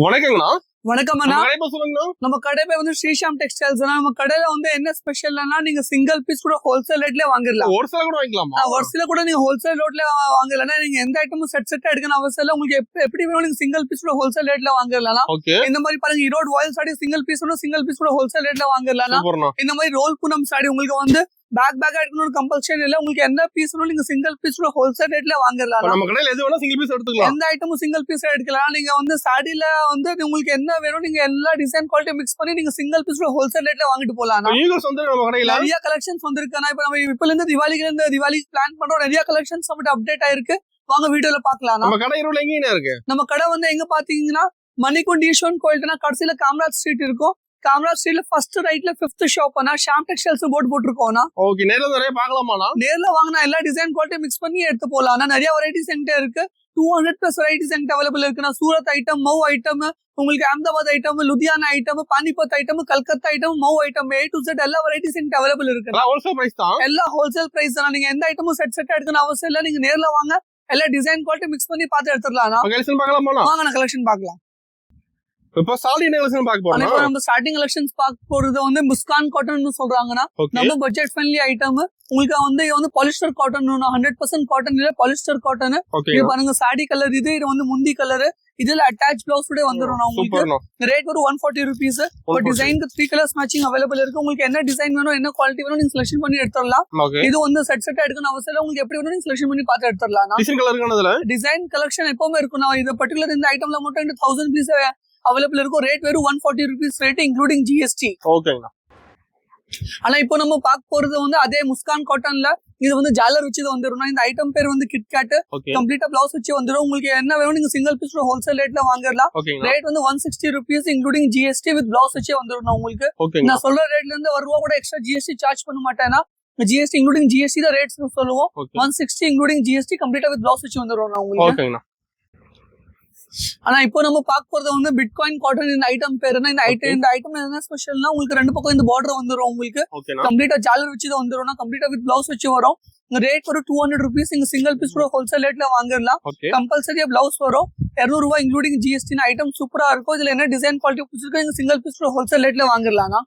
வணக்கங்கண்ணா. வணக்கம் அண்ணா. கடை பேர் சொல்லுங்கண்ணா. நம்ம கடை பேர் வந்து ஸ்ரீஷாம் டெக்ஸ்டைல்ஸ். நம்ம கடையில வந்து என்ன ஸ்பெஷல்னா நீங்க சிங்கிள் பீஸ் கூட ஹோல்சேல் ரேட்ல வாங்கிடலாம். ஒரு சில கூட வாங்கிக்கலாமா? ஒரு சில கூட நீங்க ஹோல்சேல் ரேட்ல வாங்கலாம். நீங்க எந்த ஐட்டமும் செட் எடுக்கணும் அவசியம் இல்ல. உங்களுக்கு எப்படி வேணும் நீங்க சிங்கிள் பீஸ் கூட ஹோல்சேல் ரேட்ல வாங்கிடலாம். இந்த மாதிரி பாருங்க, Erode royal sari single piece கூட ஹோல்சேல் ரேட்ல வாங்கிடலாம். இந்த மாதிரி ரோல் பூனம் சாரி உங்களுக்கு வந்து பேக் எடுக்கணும் கம்பல்சரி இல்ல. உங்களுக்கு எந்த பீஸ் நீங்க சிங்கிள் பீஸ் கூட ஹோல்சேல் ரேட்ல வாங்கிடலாம். நம்ம கடையில எது வேணா சிங்கிள் பீஸ் எடுத்துக்கலாம். எந்த ஐட்டமும் சிங்கிள் பீஸ் எடுக்கலாம். நீங்க வந்து சாரில வந்து உங்களுக்கு என்ன வேணும் நீங்க எல்லா டிசைன் குவாலிட்டி மிக்ஸ் பண்ணி நீங்க சிங்கிள் பீஸ் கூட ஹோல்சேல் ரேட்ல வாங்கிட்டு போலாம். நம்ம கடையில நிறைய கலெக்ஷன்ஸ் வந்திருக்கானா. இப்ப நம்ம இப்பல இருந்து தீபாவளி பிளான் பண்றோம். நிறைய கலெக்ஷன்ஸ் நம்ம அப்டேட் ஆயிருக்கு. வாங்க வீடியோல பாக்கலாம். நம்ம கடை ஈரோட்ல எங்க இருக்கு? நம்ம கடை வந்து எங்க பாத்தீங்கன்னா மணிக்குண்ட் ஈஸ்வரன் கோயில்னா கடைசியில காமராஜ் ஸ்ட்ரீட் இருக்கும். காமராஜ் ஸ்ட்ரீட்ல ஃபர்ஸ்ட் ரைட்ல 5th shop Sham textiles board போட்டுருக்கோம்னா. ஓகே, நேர்ல நிறைய பார்க்கலாமா? நேர்ல வாங்கினா எல்லா டிசைன் குவாலிட்டி மிக்ஸ் பண்ணி எடுத்து போலாம். நிறைய வெரைட்டிஸ் என்கிட்ட இருக்கு. 200+ வெரைட்டிஸ் என்கிட்ட அவைலபிள் இருக்குன்னா சூரத் ஐட்டம், மவ் ஐட்டம், உங்களுக்கு Ahmedabad item, Ludhiana item, Panipat item, Calcutta item, Mau item, A to Z எல்லா வெரைட்டிஸ் என்கிட்ட அவைலபிள் இருக்கு. ஹோல்சேல் பிரைஸ் தான். எல்லா ஹோல்சேல் பிரைஸ் தான். நீங்க எந்த ஐட்டமும் செட் எடுக்கணும் அவசியம் இல்ல. நீங்க நேர்ல வாங்க, எல்லா டிசைன் குவாலிட்டி மிக்ஸ் பண்ணி பார்த்து எடுத்துடலாம். வாங்க கலெக்ஷன் பார்க்கலாம். இப்ப ஸ்டார்டிங் கலெக்ஷன் பார்க்க போறோம். இப்போ நம்ம ஸ்டார்டிங் கலெக்ஷன்ஸ் பார்க்க போறது வந்து முஸ்கான் காட்டன் சொல்றாங்கன்னா நம்ம பட்ஜெட் ஃப்ரெண்ட்லி ஐட்டம். உங்களுக்கு வந்து இது வந்து பாலிஸ்டர் காட்டன் 100% காட்டன் இல்ல, பாலிஸ்டர் காட்டன். இது பாருங்க சாடி கலர். இது வந்து முந்தி கலர். இதுல அட்டாச் பிளவுஸ் கூட வந்துரும். உங்களுக்கு ரேட் ஒரு 140 rupees. ஒரு டிசைனுக்கு 3 கலர்ஸ் மேட்சிங் அவைலபிள் இருக்கு. உங்களுக்கு என்ன டிசைன் வேணும், என்ன குவாலிட்டி வேணும் நீங்க செலக்ஷன் பண்ணி எடுத்துடலாம். இது வந்து செட் எடுக்கணும் அவசியம் இல்ல. உங்களுக்கு எப்படி வேணும் நீங்க செலக்ஷன் பண்ணி பார்த்து எடுத்துடலாம். டிசைன் கலெக்ஷன் எப்பவுமே இருக்கும். இது பர்டிகுலர் இந்த ஐட்டம்ல மட்டும் 1000 பீஸ் அவைலபிள் இருக்கும். ரேட் வெறும் 140 rupees ரேட் இன்க்ளூடிங் GST. ஓகேங்களா. ஆனா இப்போ நம்ம பார்க்க போறது வந்து அதே முஸ்கான் காட்டன்ல இது வந்து ஜாலர் வச்சு வந்துரும். இந்த ஐட்டம் பேர் வந்து கிட்கேட். கம்ப்ளீட்டா பிளவுஸ் வச்சு வந்துரும். உங்களுக்கு என்ன வேணும் நீங்க சிங்கிள் பீஸ் ஹோல்சேல் ரேட்ல வாங்கலாம். ரேட் வந்து 160 rupees including GST with blouse வச்சு வந்துரும். உங்களுக்கு நான் சொல்ற ரேட்ல இருந்து ₹1 கூட எக்ஸ்ட்ரா GST சார்ஜ் பண்ண மாட்டேன்னா. GST இன்க்ளூடிங் GST தான் ரேட்ஸ் சொல்லுவோம். 160 இன்க்ளூடிங் GST கம்ப்ளீட்டா வித் பிளவுஸ் வச்சு வந்துரும் உங்களுக்கு. ஆனா இப்போ நம்ம பார்க்க போறது வந்து பிட்காயின் காட்டன். இந்த ஐட்டம் பேருனா இந்த ஐட்டம் என்ன ஸ்பெஷல்னா உங்களுக்கு ரெண்டு பக்கம் இந்த பார்டர் வந்துரும். உங்களுக்கு கம்ப்ளீட்டா ஜாலர் வச்சு வந்துரும். கம்ப்ளீட்டா வித் பிளவுஸ் வச்சு வரும். ரேட் ஒரு 200 rupees. நீங்க சிங்கிள் பீஸ் கூட ஹோல்சேல் ரேட்ல வாங்கலாம். கம்பல்சரியா பிளவுஸ் வரும். ₹200 இன்க்ளூடிங் GST. ஐட்டம் சூப்பரா இருக்கும். இதுல என்ன டிசைன் குவாலிட்டி பிடிச்சிருக்கோ நீங்க சிங்கிள் பீஸ் கூட ஹோல்சேல் ரேட்ல வாங்கலாம்.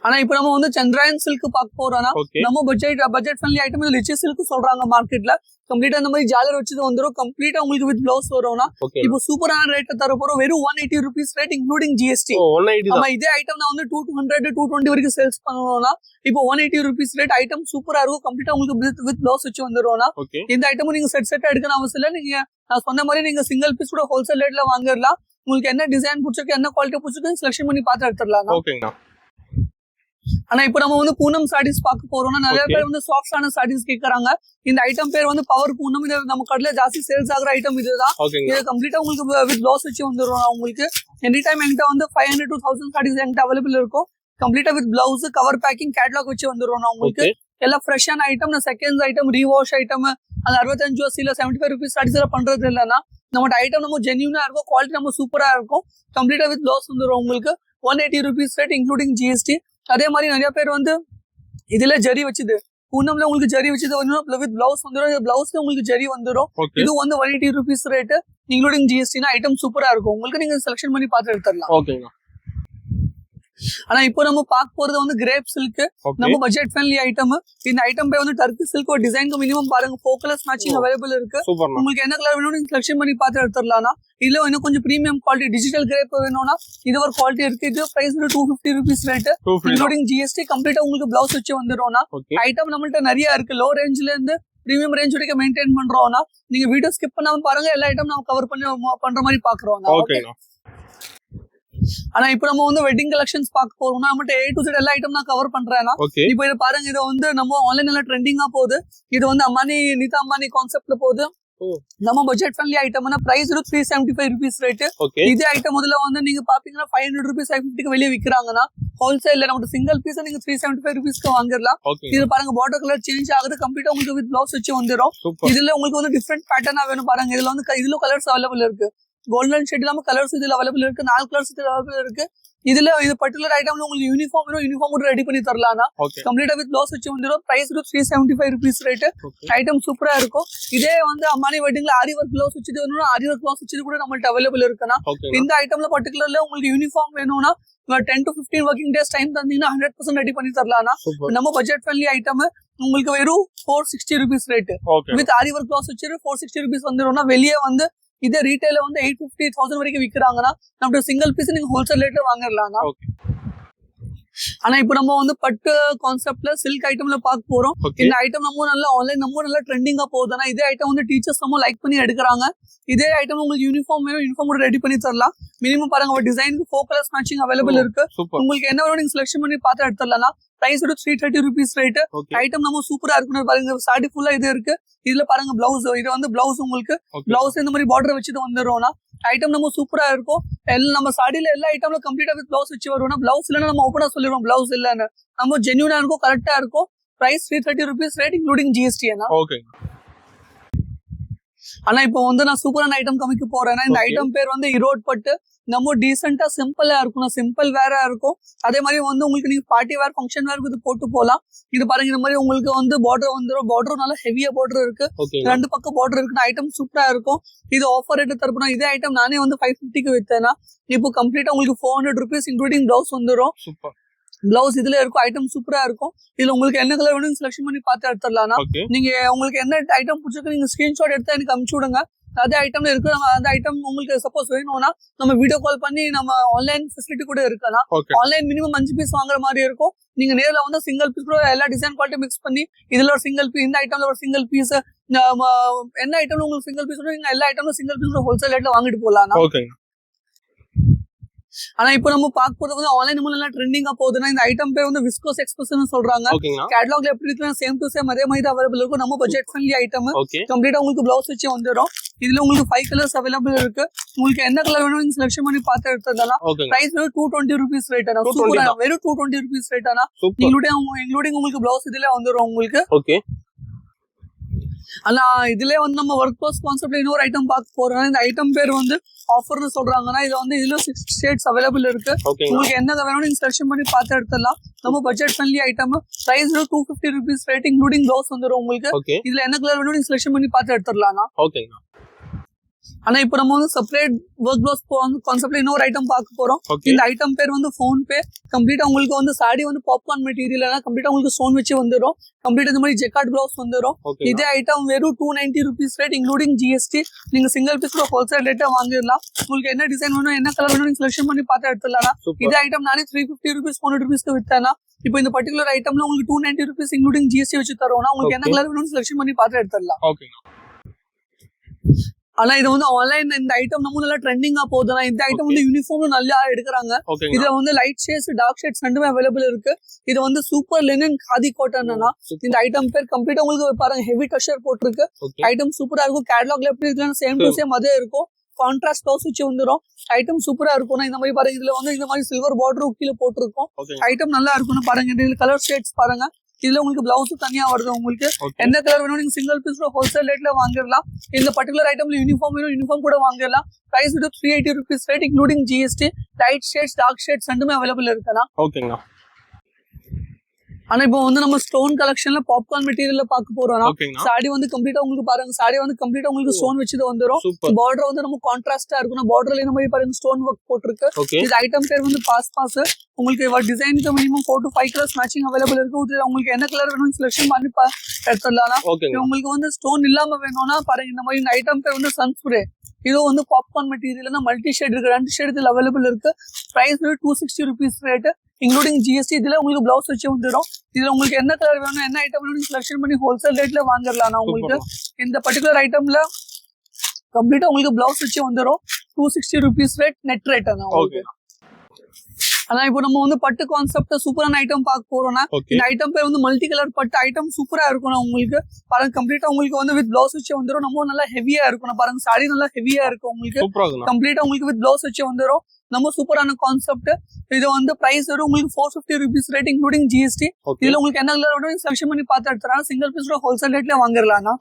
ஆனா இப்ப நம்ம வந்து சந்திராயன் சில்க் பார்க்க போறோம்னா நம்ம பட்ஜெட் ஃப்ரெண்ட்லி ஐட்டம் இது ரிச் சில்க் சொல்றாங்க மார்க்கெட்ல. கம்ப்ளீட்டா இந்த மாதிரி ஜாலர் வச்சு வந்துரும். கம்ப்ளீட்டா உங்களுக்கு வித் பிளவுஸ் வரும்னா இப்போ சூப்பரான ரேட் தர போறோம். வெறும் 180 rupees ரேட் இன்க்ளூடிங் GST. நம்ம இதே ஐட்டம் நான் வந்து 200 220 வரைக்கும் சேல்ஸ் பண்ணணும்னா இப்போ 180 rupees ரேட் ஐட்டம் சூப்பரா இருக்கும். கம்ப்ளீட்டா உங்களுக்கு வித் பிளவுஸ் வச்சு வந்துரும்னா இந்த ஐட்டமும் நீங்க செட் எடுக்கணும் அவசியம் இல்ல. நீங்க நான் சொன்ன மாதிரி நீங்க சிங்கிள் பீஸ் கூட ஹோல்சேல் ரேட்ல வாங்கலாம். உங்களுக்கு என்ன டிசைன் பிடிச்சிருக்கு, என்ன குவாலிட்டி பிடிச்சிருக்கு செலக்ஷன் பண்ணி பார்த்து எடுத்துடலாம். ஆனா இப்ப நம்ம வந்து பூனம் சாரீஸ் பார்க்க போறோம்னா நிறைய பேர் வந்து சாஃப்டான சாரீஸ் கேக்குறாங்க. இந்த ஐட்டம் பேர் வந்து பவர் பூனம். இது நம்ம கடையில ஜாஸ்தி சேல்ஸ் ஆகுற ஐட்டம் இதுதான். இது கம்ப்ளீட்டா உங்களுக்கு வித் பிளவுஸ் வச்சு வந்துரும். உங்களுக்கு எனி டைம் என்கிட்ட வந்து 500 to 1000 சாரீஸ் என்கிட்ட அவைலபிள் இருக்கும். கம்ப்ளீட்டா with blouse, cover packing, catalogue வச்சு வந்துரும். உங்களுக்கு எல்லாம் ஃப்ரெஷ்ஷான item. Second item, rewash item. அந்த 65 இல்ல 75 rupees சாரீஸ் எல்லாம் பண்றது இல்லைன்னா நம்ம ஐட்டம் நம்ம ஜென்யூனா இருக்கும். குவாலிட்டி நம்ம சூப்பரா இருக்கும். கம்ப்ளீட்டா வித் பிளவுஸ் வந்துரும். உங்களுக்கு 180 rupees ரேட் இன்க்ளூடிங் GST. அதே மாதிரி நிறைய பேர் வந்து இதுல ஜரி வச்சுது பூனம்ல உங்களுக்கு ஜரி வச்சது வித் பிளவுஸ் வந்துடும். பிளவுஸ்ல உங்களுக்கு ஜரி வந்துடும். இது வந்து 180 rupees rate including GST. Item சூப்பரா இருக்கும். உங்களுக்கு நீங்க செலக்ஷன் பண்ணி பார்த்து எடுத்துடலாம். ஆனா இப்போ நம்ம பார்க்க போறது வந்து கிரேப் சில்க். நம்ம பட்ஜெட் ஃப்ரெண்ட்லி ஐட்டம். இந்த ஐட்டம் பேர் வந்து டர்க்கி சில்க். ஒரு டிசைனுக்கு மினிமம் பாருங்க 4 கலர்ஸ் மேட்சிங் அவைலபிள் இருக்கு. உங்களுக்கு என்ன கலர் வேணும் நீங்க செலக்ஷன் பண்ணி பார்த்து எடுத்துடலாம். இதுல இன்னும் கொஞ்சம் பிரீமியம் குவாலிட்டி டிஜிட்டல் கிரேப் வேணும்னா இது ஒரு குவாலிட்டி இருக்கு. இது price 250 rupees rate including GST. கம்ப்ளீட்டா உங்களுக்கு பிளவுஸ் வச்சு வந்துடும்னா ஐட்டம் நம்மள்ட்ட நிறைய இருக்கு. லோ ரேஞ்ச்ல இருந்து பிரீமியம் ரேஞ்ச் வரைக்கும் மெயின்டைன் பண்றோம்னா நீங்க வீடியோ ஸ்கிப் பண்ணாம பாருங்க. எல்லா ஐட்டம் நம்ம கவர் பண்ணி பண்ற மாதிரி பாக்குறோம். ஆனா இப்ப நம்ம வந்து வெட்டிங் கலெக்ஷன்ஸ் பார்க்க போறோம்னா நம்மகிட்ட A to Z எல்லா ஐட்டம் நான் கவர் பண்றேன். இப்ப இது பாருங்க, இது வந்து நம்ம ஆன்லைன்ல ட்ரெண்டிங்கா போகுது. இது வந்து நீதா அம்பானி கான்செப்ட்ல போகுது. நம்ம பட்ஜெட் ஃப்ரெண்ட்லி ஐட்டம்னா பிரைஸ் 375 rupees ரேட். இதே ஐட்டம் முதல்ல வந்து நீங்க பாத்தீங்கன்னா 500 rupees 550 வெளியே விக்கிறாங்கன்னா ஹோல்சேல்ல நம்ம சிங்கிள் பீஸ் நீங்க 375 rupeesக்கு வாங்கலாம். இது பாருங்க பார்டர் கலர் சேஞ்ச் ஆகுது. கம்ப்ளீட்டா உங்களுக்கு வித் பிளவுஸ் வச்சு வந்துரும். இதுல உங்களுக்கு வந்து டிஃபரெண்ட் பேட்டர்னா வேணும் பாருங்க. இதுல வந்து இதுல கலர்ஸ் அவைலபிள் இருக்கு. கோல்டன் ஷேட் இல்லாம கலர்ஸ் இதுல அவைலபிள் இருக்கு. 4 கலர்ஸ் இதுல அவைலபிள் இருக்கு. இதுல இது பர்டிகுலர் ஐட்டம்ல உங்களுக்கு யூனிஃபார்ம் வேணும், யூனிஃபார்ம் கூட ரெடி பண்ணி தரலாம். கம்ப்ளீட்டா வித் ப்ளவுஸ் வச்சு வந்துடும். Price 375 rupees rate. ஐட்டம் சூப்பரா இருக்கும். இதே வந்து அம்மானி வெட்டிங்ல ஆரி ஒர்க் ப்ளவுஸ் வச்சுட்டு வேணும்னா ஆரி ஒர்க் ப்ளவுஸ் வச்சுட்டு கூட நம்மள்ட்ட அவைலபிள் இருக்குன்னா. இந்த ஐட்டம்ல பர்டிகுலர்ல உங்களுக்கு யூனிஃபார்ம் வேணும்னா 10 to 15 ஒர்க்கிங் டேஸ் டைம் தந்தீங்கன்னா 100% ரெடி பண்ணி தரலாம். நம்ம பட்ஜெட் ஃப்ரெண்ட்லி ஐட்டம் உங்களுக்கு வெறும் 460 rupees rate. With aari work blouse வச்சு 460 rupees வந்துடும்னா வெளியே வந்து இதே ரீட்டைல வந்து 850,000 வரைக்கும் விற்கிறாங்கன்னா நம்ம சிங்கிள் பீஸ் நீங்க ஹோல்சேல் ரேட்ல வாங்கிடலாம். ஆனா இப்ப நம்ம வந்து பட்டு கான்செப்ட்ல சில்க் ஐட்டம்ல பார்க்க போறோம். இந்த ஐட்டம் நம்ம நல்லா ஆன்லைன் நம்ம நல்லா ட்ரெண்டிங்கா போகுதுன்னா இதே ஐட்டம் வந்து டீச்சர்ஸ் நம்ம லைக் பண்ணி எடுக்கிறாங்க. இதே ஐட்டம் உங்களுக்கு யூனிஃபார்ம் வேணும், யூனிஃபார்ம் கூட ரெடி பண்ணி தரலாம். மினிமம் பாருங்க டிசைனுக்கு 4 கலர்ஸ் மேட்சிங் அவைலபிள் இருக்கு. உங்களுக்கு என்ன வேணும் நீங்க செலக்ஷன் பண்ணி பார்த்து எடுத்துடலாம். Price 330 rupees rate. ஐட்டம் நம்ம சூப்பரா இருக்குன்னு பாருங்க. சாடி ஃபுல்லா இது இருக்கு. இதுல பாருங்க பிளவுஸ், இது வந்து பிளவுஸ் உங்களுக்கு பிளவுஸ் இந்த மாதிரி பார்டர் வச்சுட்டு வந்துடும்னா ஐட்டம் நம்ம சூப்பரா இருக்கும். எல்லாம் நம்ம சாடியில எல்லா ஐட்டம்ல கம்ப்ளீட்டா வித் பிளவுஸ் வச்சு வருவோம்னா பிளவுஸ் இல்லைன்னா நம்ம ஓப்பனா சொல்லிடுவோம் பிளவுஸ் இல்லன்னு. நம்ம ஜென்யூனா இருக்கும், கரெக்டா இருக்கும். Price 330 rupees rate including GST. ஆனா இப்போ வந்து நான் சூப்பரான ஐட்டம் காமிக்க போறேன்னா இந்த ஐட்டம் பேர் வந்து ஈரோட் பட்டு. நம்ம டீசெண்டா சிம்பிளா இருக்கும், சிம்பிள் வேரா இருக்கும். அதே மாதிரி வந்து உங்களுக்கு நீங்க பார்ட்டி வேர் ஃபங்க்ஷன் வேர் இது போட்டு போலாம். இது பாருங்க இந்த மாதிரி உங்களுக்கு வந்து பார்டர் வந்துடும். பார்டர் நல்லா ஹெவியா பார்டர் இருக்கு, 2 பக்கம் பார்டர் இருக்கு. ஐட்டம் சூப்பரா இருக்கும். இது ஆஃபர் ரேட் தரப்போனா இதே ஐட்டம் நானே வந்து 550க்கு வித்தேன்னா இப்போ கம்ப்ளீட்டா உங்களுக்கு 400 rupees இன்க்ளூடிங் பிளவுஸ் வந்துடும். பிளவுஸ் இதுல இருக்கும். ஐட்டம் சூப்பரா இருக்கும். இதுல உங்களுக்கு என்ன கலர் வேணும் செலக்ஷன் பண்ணி பார்த்து எடுத்துடலாம். நீங்க உங்களுக்கு என்ன ஐட்டம் பிடிச்சிருக்கு நீங்க ஸ்கிரீன்ஷாட் எடுத்து எனக்கு அனுப்பிச்சு விடுங்க. அதே ஐட்டம்ல இருக்கு. அந்த ஐட்டம் உங்களுக்கு சப்போஸ் வேணும்னா நம்ம வீடியோ கால் பண்ணி நம்ம ஆன்லைன் ஃபெசிலிட்டி கூட இருக்கலாம். ஆன்லைன் மினிமம் 5 பீஸ் வாங்குற மாதிரி இருக்கும். நீங்க நேர்ல வந்து சிங்கிள் பீஸ் கூட எல்லா டிசைன் குவாலிட்டி மிக்ஸ் பண்ணி இதுல ஒரு சிங்கிள் பீஸ், இந்த ஐட்டம்ல ஒரு சிங்கிள் பீஸ், என்ன ஐட்டம்ல உங்களுக்கு சிங்கிள் பீஸ் நீங்க எல்லா ஐட்டம்ல சிங்கிள் பீஸ் ஹோல்சேல் ரேட்ல வாங்கிட்டு போலாம். ஆனா இப்போ நம்ம பார்க்க போறது வந்து ஆன்லைன் நல்லா ட்ரெண்டிங்கா போகுதுன்னா இந்த ஐட்டம் பேர் வந்து விஸ்கோஸ் எக்ஸ்பிரஸ் சொல்றாங்க. கேட்டலாக்ல எப்படி இருக்கு சேம் டு சேம் அதே மாதிரி அவைலபிள் இருக்கும். நம்ம பட்ஜெட் ஃப்ரெண்ட்லி ஐட்டம் கம்ப்ளீட்டா உங்களுக்கு பிளவுஸ் வச்சு வந்துடும். இதுல உங்களுக்கு 5 கலர்ஸ் அவைலபிள் இருக்கு. உங்களுக்கு என்ன கலர் வேணும் நீங்க செலக்ஷன் பண்ணி பார்த்து எடுத்துடலாம். பிரைஸ் வெறும் 220 rupees ரேட். சூப்பரா வெறும் 220 rupees ரேட். இன்க்ளூடிங் உங்களுக்கு பிளவுஸ் இதுல வந்துடும் உங்களுக்கு. ஆனா இதுல வந்து நம்ம ஒர்க் ப்ளஸ் கான்செப்ட்ல இன்னொரு ஐட்டம் பார்க்க போறோம். இந்த ஐட்டம் பேர் வந்து ஆஃபர்னு சொல்றாங்கன்னா இது வந்து இதுல 6 shades அவைலபிள் இருக்கு. உங்களுக்கு என்ன வேணும் நீங்க செலக்ஷன் பண்ணி பார்த்து எடுத்துடலாம். நம்ம budget friendly item. Price 250 rupees rate including blouse வந்துடும் உங்களுக்கு. இதுல என்ன கலர் வேணும் நீங்க செலக்ஷன் பண்ணி பார்த்து எடுத்துடலாம். ஆனா இப்போ நம்ம வந்து செப்பரேட் ஒர்க் ப்ளவுஸ் கான்செப்ட்ல இன்னொரு ஐட்டம் பார்க்க போறோம். இந்த ஐட்டம் பேர் வந்து ஃபோன் பே. கம்ப்ளீட்டா உங்களுக்கு வந்து சாடி வந்து பாப்கார்ன் மெட்டீரியல் கம்ப்ளீட்டா உங்களுக்கு ஸ்டோன் வச்சு வந்துடும். கம்ப்ளீட் இந்த மாதிரி ஜெக்கார்ட் பிளவுஸ் வந்துடும். இதே ஐட்டம் வெறும் 290 rupees ரேட் இன்க்ளூடிங் ஜிஎஸ்டி. நீங்க சிங்கிள் பீஸ் கூட ஹோல்சேல் ரேட்டா வாங்கிடலாம். உங்களுக்கு என்ன டிசைன் வேணும் என்ன கலர் வேணும் நீங்க செலக்ஷன் பண்ணி பார்த்து எடுத்துடலாம். இதே ஐட்டம் நானே 350 rupees 400 rupees வித்தேன்னா இப்போ இந்த பர்டிகுலர் ஐட்டம்ல உங்களுக்கு 290 rupees இன்க்ளூடிங் ஜிஎஸ்டி வச்சு தரோம்னா உங்களுக்கு என்ன கலர் வேணும் செலக்ஷன் பண்ணி பார்த்து எடுத்துடலாம். ஆனா இது வந்து ஆன்லைன் இந்த ஐட்டம் நம்ம நல்லா ட்ரெண்டிங்கா போகுதுன்னா இந்த ஐட்டம் வந்து யூனிஃபார்ம் நல்லா எடுக்கிறாங்க. இதுல வந்து லைட் ஷேட்ஸ் டார்க் ஷேட்ஸ் ரெண்டுமே அவைலபிள் இருக்கு. இது வந்து சூப்பர் லினன் காதி காட்டன். இந்த ஐட்டம் பேர் கம்ப்ளீட்டா உங்களுக்கு பாருங்க ஹெவி டஷர் போட்டிருக்கு. ஐட்டம் சூப்பரா இருக்கும். கேட்டலாக்ல எப்படி இருக்குன்னா சேம் டு சேம் அதே இருக்கும். கான்ட்ராஸ்ட் பிளவுஸ் வச்சு வந்துடும். ஐட்டம் சூப்பரா இருக்கும். இந்த மாதிரி பாருங்க இதுல வந்து இந்த மாதிரி சில்வர் பார்டர் கீழே போட்டிருக்கும். ஐட்டம் நல்லா இருக்கும்னு பாருங்க. இதுல கலர் ஷேட்ஸ் பாருங்க. இதுல உங்களுக்கு பிளவுஸ் தனியா வருது. உங்களுக்கு என்ன கலர் வேணும் நீங்க சிங்கிள் பீஸ் ஹோல்சேல் ரேட்ல வாங்கிடலாம். இந்த பர்டிகுலர் ஐட்டம்ல யூனிஃபார்ம் வேணும் யூனிஃபார்ம் கூட வாங்கிடலாம். Price 380 rupees rate including GST. Light shades dark shades ரெண்டுமே அவைலபிள் இருக்குண்ணா. ஆனா இப்போ வந்து நம்ம ஸ்டோன் கலெக்ஷன்ல பாப்கார்ன் மெட்டீரியல்ல பார்க்க போறோம்னா சாடி வந்து கம்ப்ளீட்டா உங்களுக்கு பாருங்க. சாடி வந்து கம்ப்ளீட்டா உங்களுக்கு ஸ்டோன் வச்சுட்டு வந்துடும். பார்டர் வந்து நம்ம கான்ட்ராஸ்டா இருக்கும். பார்டர்ல இந்த மாதிரி பாருங்க ஸ்டோன் ஒர்க் போட்டிருக்கு. இது ஐட்டம் பேர் வந்து பாஸ் உங்களுக்கு டிசைனுக்கு minimum 4 to 5 colours matching available இருக்கு. உங்களுக்கு என்ன கலர் வேணும் செலக்ஷன் பண்ணி எடுத்துடலாம். உங்களுக்கு வந்து ஸ்டோன் இல்லாம வேணும்னா பாருங்க இந்த மாதிரி ஐட்டம் பேர் வந்து சன்ஸ்ப்ரே. இது வந்து பாப்கார்ன் மெட்டீரியல் மல்டி ஷேட் இருக்கு. 2 ஷேட் இதுல அவைலபிள் இருக்கு. Price 260 rupees rate including GST. இதுல உங்களுக்கு பிளவுஸ் வச்சு வந்துடும். இதுல உங்களுக்கு என்ன கலர் வேணும் என்ன ஐட்டம் வேணும் செலக்ஷன் பண்ணி ஹோல்சேல் ரேட்ல வாங்கிடலாம். உங்களுக்கு இந்த பர்டிகுலர் ஐட்டம்ல கம்ப்ளீட்டா உங்களுக்கு பிளவுஸ் வச்சு வந்துடும். 260 rupees ரேட் நெட் ரேட். ஆனா இப்போ நம்ம வந்து பட்டு கான்செப்ட் சூப்பரான ஐட்டம் பார்க்க போறோம்னா இந்த ஐட்டம் பேர் வந்து மல்டி கலர் பட்டு. ஐட்டம் சூப்பரா இருக்கும். உங்களுக்கு பாருங்க கம்ப்ளீட்டா உங்களுக்கு வந்து வித் பிளவுஸ் வச்சு வந்துடும். நம்ம நல்லா ஹெவியா இருக்கும். பாருங்க சாரி நல்லா ஹெவியா இருக்கும். உங்களுக்கு கம்ப்ளீட்டா உங்களுக்கு வித் பிளவுஸ் வச்சு வந்துடும். நம்ம சூப்பரான கான்செப்ட். இது வந்து பிரைஸ் வரும் உங்களுக்கு 450 rupees ரேட் இன்க்ளூடிங் ஜிஎஸ்டி. இதுல உங்களுக்கு என்ன கலர் வேணும் செலக்ஷன் பண்ணி பார்த்து எடுத்துறாங்க. சிங்கிள் பீஸ் ஹோல்சேல் ரேட்ல வாங்கிடலாம்.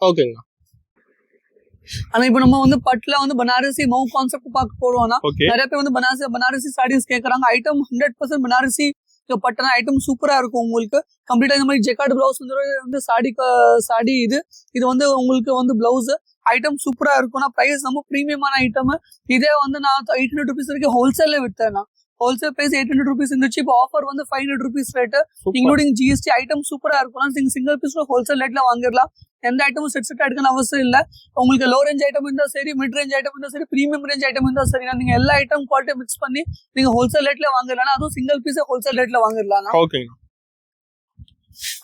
ஆனா இப்போ நம்ம வந்து பட்ல வந்து பனாரசி மவு கான்செப்ட் பார்க்க போறோம்னா ஓகே நிறைய பேர் வந்து பனாரசி சாரீஸ் கேக்குறாங்க. ஐட்டம் 100% பனாரசி பட்டன ஐட்டம் சூப்பரா இருக்கும் உங்களுக்கு. கம்ப்ளீட்டா இந்த மாதிரி ஜெக்கார்ட் பிளவுஸ் வந்து சாடி இது வந்து உங்களுக்கு வந்து பிளவுஸ் ஐட்டம் சூப்பரா இருக்கும்னா பிரைஸ் நம்ம பிரீமியமான ஐட்டம். இதே வந்து நான் 800 rupees வரைக்கும் ஹோல்சேல்ல வித்தேன். ஹோல்சேல் பிரைஸ் 800 rupees இருந்துச்சு. இப்போ ஆஃபர் வந்து 500 rupees rate including GST. Item சூப்பரா இருக்கும். நீங்க சிங்கிள் பீஸ் ஹோல்சேல் ரேட்ல வாங்கிடலாம். எந்த ஐட்டமும் செட் எடுக்கணும் அவசியம் இல்ல. உங்களுக்கு லோ ரேஞ்ச் ஐட்டம் இருந்தா சரி, மிட் ரேஞ்ச் ஐட்டம் இருந்தா சரி, பிரீமியம் ரேஞ்ச் ஐட்டம் இருந்தா சரி, நீங்க எல்லா ஐட்டம் குவாலிட்டி மிக்ஸ் பண்ணி நீங்க ஹோல்சேல் ரேட்ல வாங்கிடலாம். அதுவும் சிங்கிள் பீஸ் ஹோல்சேல் ரேட்ல வாங்கிடலாம். ஓகே.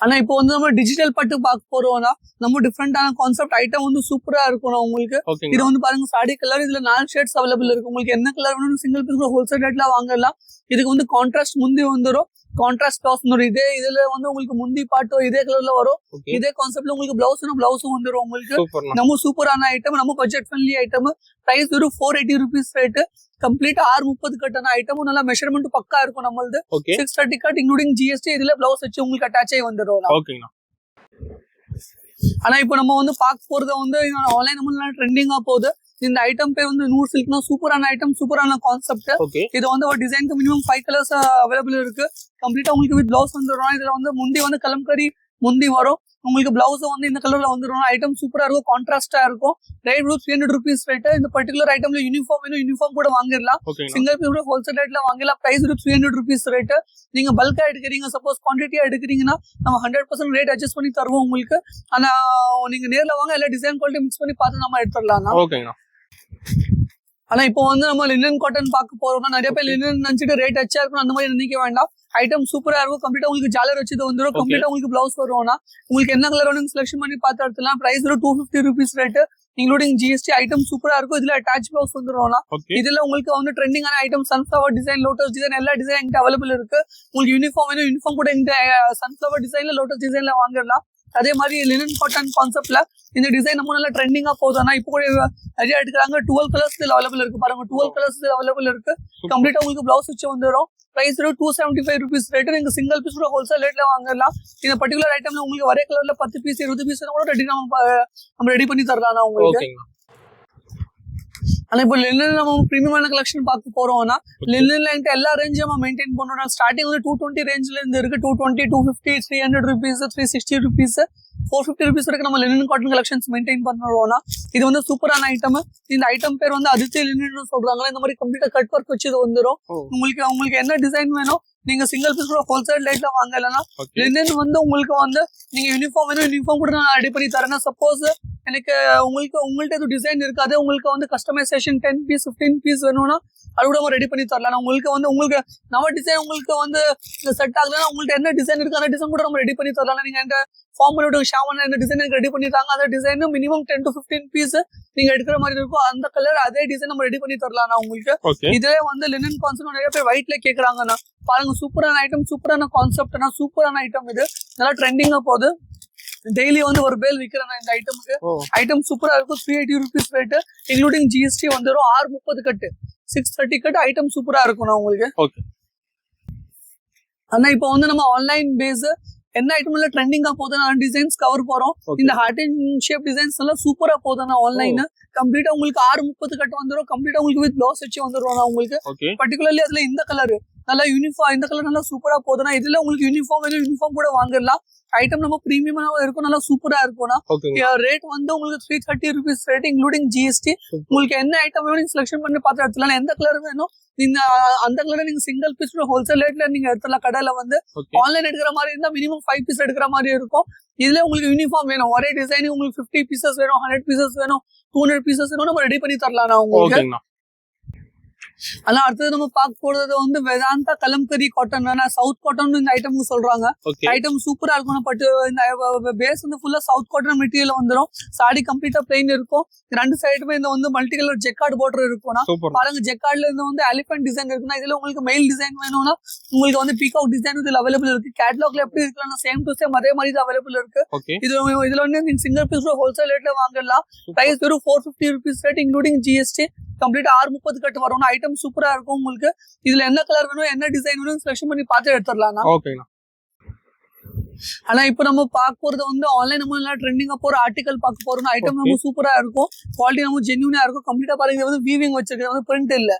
ஆனா இப்போ வந்து நம்ம டிஜிட்டல் பட்டு பார்க்க போறோம்னா நம்ம டிஃப்ரெண்டான கான்செப்ட் ஐட்டம் வந்து சூப்பரா இருக்கும் உங்களுக்கு. இது வந்து பாருங்க சாடி கலர், இதுல 4 ஷேட்ஸ் அவைலபிள் இருக்கு. உங்களுக்கு என்ன கலர் வேணும் சிங்கிள் பீஸ் ஹோல்சேல் ரேட்ல வாங்கலாம். இதுக்கு வந்து கான்ட்ராஸ்ட் முந்தி வந்துடும், கான்ட்ராஸ்ட் டாஸ் வரும். இதுல வந்து உங்களுக்கு முந்தி பாட்டோ இதே கலர்ல வரும். இதே கான்செப்ட்ல உங்களுக்கு பிளவுஸும் வந்துடும் உங்களுக்கு. நம்ம சூப்பரான ஐட்டம், நம்ம பட்ஜெட் ஃப்ரெண்ட்லி ஐட்டம். பிரைஸ் ஒரு 480 rupees ரேட். கம்ப்ளீட் 630 கட்டான ஐட்டம். நல்லா மெஷர்மெண்ட் பக்கா இருக்கும் நம்மளது. 630 கட் இன்க்ளூடிங் ஜிஎஸ்டி. இதுல பிளவுஸ் வச்சு உங்களுக்கு அட்டாச் ஆகி வந்துடும். ஆனா இப்போ நம்ம வந்து பார்க்க போறது வந்து ஆன்லைன் நம்ம ட்ரெண்டிங்கா போகுது. இந்த ஐட்டம் பேர் வந்து நூறு சில்க்னா சூப்பரான ஐட்டம், சூப்பரான கான்செப்ட். இது வந்து ஒரு டிசைனுக்கு மினிமம் 5 கலர்ஸ் அவைலபிள் இருக்கு. கம்ப்ளீட்டா உங்களுக்கு வித் பிளவுஸ் வந்துடும். இதுல வந்து முந்தி வந்து கலம்கரி முந்தி வரும். உங்களுக்கு பிளவுஸ் வந்து இந்த கலர்ல வந்துடும். ஐட்டம் சூப்பரா இருக்கும், கான்ட்ராஸ்டா இருக்கும். Rate 300 rupees rate. இந்த பர்டிகுலர் ஐட்டம்ல யூனிஃபார்ம் கூட வாங்கிடலாம். சிங்கிள் பீஸ் ஹோல்சேல் ரேட்ல வாங்கலாம். Price 300 rupees rate. நீங்க பல்கா எடுக்கிறீங்க, சப்போஸ் குவான்டிட்டியா எடுக்கிறீங்கன்னா நம்ம 100% ரேட் அட்ஜஸ்ட் பண்ணி தருவோம் உங்களுக்கு. ஆனா நீங்க நேர்ல வாங்க, எல்லா டிசைன் குவாலிட்டி மிக்ஸ் பண்ணி பார்த்து நம்ம எடுத்துடலாம். ஆனா இப்போ வந்து நம்ம லினன் காட்டன் பார்க்க போறோம்னா நிறைய பேர் லினன் நினைச்சிட்டு ரேட் அச்சா இருக்கும் அந்த மாதிரி நினைக்க வேண்டாம். ஐட்டம் சூப்பரா இருக்கும். கம்ப்ளீட்டா உங்களுக்கு ஜாலர் வச்சு வந்துடும். கம்ப்ளீட்டா உங்களுக்கு பிளவுஸ் வரும்னா உங்களுக்கு என்ன கலர் வேணும் செலக்ஷன் பண்ணி பார்த்து எடுத்துலாம். Price 250 rupees rate including GST. Item சூப்பரா இருக்கும். இதுல அட்டாச் பிளவுஸ் வந்துடும். இதுல உங்களுக்கு வந்து ட்ரெண்டிங்கான item sunflower design, lotus design எல்லா டிசைன் அவைலபிள் இருக்கு. உங்களுக்கு யூனிஃபார்ம் வேணும், யூனிஃபார்ம் கூட இந்த சன்ஃபிளவர் டிசைன்ல லோட்டஸ் டிசைன்ல வாங்கிடலாம். அதே மாதிரி லினன் காட்டன் கான்செப்ட்ல இந்த டிசைன் நம்ம நல்லா ட்ரெண்டிங்கா போகுதுன்னா இப்போ கூட நிறைய எடுக்கிறாங்க. 12 கலர்ஸ் அவைலபிள் இருக்கு. பாருங்க 12 கலர்ஸ் அவைலபிள் இருக்கு. கம்ப்ளீட்டா உங்களுக்கு பிளவுஸ் வச்சு வந்துடும். Price 275 rupees rate. நீங்க சிங்கிள் பீஸ் கூட ஹோல்சேல் ரேட்ல வாங்கலாம். இந்த பர்டிகுலர் ஐட்டம்ல உங்களுக்கு ஒரே கலர்ல 10 பீஸ் 20 பீஸ் கூட நம்ம ரெடி பண்ணி தரலாம் உங்களுக்கு. ஆனா இப்போ லினன் நம்ம பிரீமியமான கலெக்ஷன் பார்க்க போறோம்னா லினன்ல எல்லா ரேஞ்சும் நம்ம மெயின்டைன் பண்ணணும். ஸ்டார்டிங் வந்து 220 ரேஞ்ச்ல இருந்து இருக்கு. 220, 250, 300 rupees, 360 rupees, 450 rupees வரைக்கும் நம்ம லினன் காட்டன் கலெக்ஷன்ஸ் மெயின்டைன் பண்ணுறோம்னா இது வந்து சூப்பரான ஐட்டம். இந்த ஐட்டம் பேர் வந்து அதிர்ச்சி லினன் சொல்றாங்களா. இந்த மாதிரி கம்ப்ளீட்டா கட் ஒர்க் வச்சு இது வந்துடும். உங்களுக்கு என்ன டிசைன் வேணும் நீங்க சிங்கிள் பீஸ் கூட ஹோல்சேல் ரேட்ல வாங்கலன்னா லினன் வந்து உங்களுக்கு வந்து நீங்க யூனிஃபார்ம் வேணும், யூனிஃபார்ம் கூட நான் ரெடி பண்ணி தரேன். சப்போஸ் எனக்கு உங்கள்ட்ட எதுவும் டிசைன் இருக்காது, உங்களுக்கு வந்து கஸ்டமைசேஷன் 10 பீஸ் 15 பீஸ் வேணும்னா அது கூட ரெடி பண்ணி தரலாம். உங்களுக்கு நம்ம டிசைன் உங்களுக்கு வந்து செட் ஆகலன்னா உங்கள்ட்ட என்ன டிசைன் இருக்கு அந்த டிசைன் கூட நம்ம ரெடி பண்ணி தரலாம். நீங்க இந்த ஃபார்ம் பண்ணிவிட்டு ஷாவன் இந்த டிசைன் ரெடி பண்ணிட்டாங்க, அந்த டிசைன் மினிமம் 10 to 15 பீஸ் நீங்க எடுக்கிற மாதிரி இருக்கும். அந்த கலர் அதே டிசைன் நம்ம ரெடி பண்ணி தரலாம் உங்களுக்கு. இதுல வந்து லினன் கான்செப்ட் நிறைய பேர் ஒயிட்ல கேக்குறாங்கண்ணா. பாருங்க சூப்பரான ஐட்டம், சூப்பரான கான்செப்ட்னா சூப்பரான ஐட்டம். இது நல்லா ட்ரெண்டிங்கா போகுது. டெய்லி வந்து ஒரு பேல் விற்கிறேன் இந்த ஐட்டமுக்கு. ஐட்டம் சூப்பரா இருக்கும். 380 rupees ரேட் இன்க்ளூடிங் ஜிஎஸ்டி வந்துடும். 630 கட்டு 630 கட்டு ஐட்டம் சூப்பரா இருக்கும் உங்களுக்கு. ஆனா இப்போ வந்து நம்ம ஆன்லைன் பேஸ் என்ன ஐட்டம்ல ட்ரெண்டிங்கா போதும் டிசைன்ஸ் கவர் போறோம். இந்த ஹார்ட் அண்ட் ஷேப் டிசைன்ஸ் எல்லாம் சூப்பரா போதும் ஆன்லைன். கம்ப்ளீட்டா உங்களுக்கு 630 கட்டு வந்துடும். கம்ப்ளீட்டா உங்களுக்கு வித் பிளவுஸ் வச்சு வந்துடும் உங்களுக்கு. பர்டிகுலர்லி அதுல இந்த கலர் நல்லா யூனிஃபார்ம், இந்த கலர் நல்லா சூப்பரா போதுனா இதுல உங்களுக்கு யூனிஃபார்ம் வேணும், யூனிஃபார்ம் கூட வாங்கிடலாம். ஐட்டம் நம்ம பிரீமியமா இருக்கும், நல்லா சூப்பரா இருக்கும்னா. ரேட் வந்து உங்களுக்கு 330 rupees ரேட் இன்க்ளூடிங் ஜிஎஸ்டி. உங்களுக்கு என்ன ஐட்டம் வேணும் செலக்ஷன் பண்ணி பார்த்து எடுத்துலாம். எந்த கலர் வேணும் நீங்க அந்த கலர் நீங்க சிங்கிள் பீஸ் ஹோல்சேல் ரேட்ல நீங்க எடுத்துலாம். கடையில வந்து ஆன்லைன் எடுக்கிற மாதிரி இருந்தா மினிமம் 5 பீஸ் எடுக்கிற மாதிரி இருக்கும். இதுல உங்களுக்கு யூனிஃபார்ம் வேணும், ஒரே டிசைனிங் உங்களுக்கு 50 பீசஸ் வேணும், 100 பீசஸ் வேணும், 200 பீசஸ் வேணும், நம்ம ரெடி பண்ணி தரலாம் உங்களுக்கு. ஆனா அடுத்தது நம்ம பார்க்க போறது வந்து Vedanta kalamkari cotton. South cotton இந்த ஐட்டம் சொல்றாங்க. ஐட்டம் சூப்பரா இருக்கும். பட் இந்த பேஸ் வந்து ஃபுல்லா சவுத் காட்டன் மெட்டீரியல் வந்துடும். சாடி கம்ப்ளீட்டா பிளைன் இருக்கும். ரெண்டு சைடுமே இந்த வந்து மல்டி கலர் ஜெக்கார்ட் பார்டர் இருக்கும்னா பாருங்க. ஜெக்கார்ட்ல இருந்து வந்து எலிபென்ட் டிசைன் இருக்குன்னா இதுல உங்களுக்கு மெயில் டிசைன் வேணும்னா உங்களுக்கு வந்து பீகாக் டிசைன் இதுல அவைலபிள் இருக்கு. கேட்லாக்ல எப்படி இருக்குன்னா சேம் டு சேம் அதே மாதிரி அவைலபிள் இருக்கு. இதுல வந்து நீங்க சிங்கிள் பீஸ் ஹோல்சேல் ரேட்ல வாங்கலாம். பிரைஸ் வெறும் 450 rupees ரேட் இன்க்ளூடிங் ஜிஎஸ்டி. கம்ப்ளீட்டா 630 கட்டு வரும். ஐட்டம் சூப்பரா இருக்கும் உங்களுக்கு. இதுல என்ன கலர் வேணும், என்ன டிசைன் வேணும் செலக்ஷன் பண்ணி பார்த்து எடுத்துடலாம். ஆனா இப்ப நம்ம பார்க்க போறது வந்து ஆன்லைன் நம்ம நல்லா ட்ரெண்டிங்கா போற ஆர்டிகல் பார்க்க போறோம். ஐட்டம் நம்ம சூப்பரா இருக்கும், குவாலிட்டி நம்ம ஜென்யூனா இருக்கும். கம்ப்ளீட்டா பாருங்க, இது வந்து வீவிங் வச்சிருக்கிறது வந்து பிரிண்ட் இல்ல.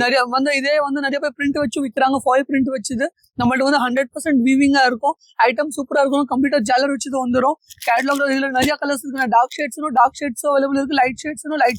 நிறைய வந்து இதே வந்து நிறைய பேர் பிரிண்ட் வச்சு விற்கிறாங்க, ஃபாயில் பிரிண்ட் வச்சுது. நம்மள்ட்ட வந்து 100% வீவிங்கா இருக்கும். ஐட்டம் சூப்பரா இருக்கும், கம்ப்ளீட்டா ஜாலர் வச்சு வந்துடும். கேட்டலாக்ல இதுல நிறைய கலர்ஸ் இருக்கு. டார்க் ஷேட்ஸ் அவைலபிள் இருக்கு, லைட்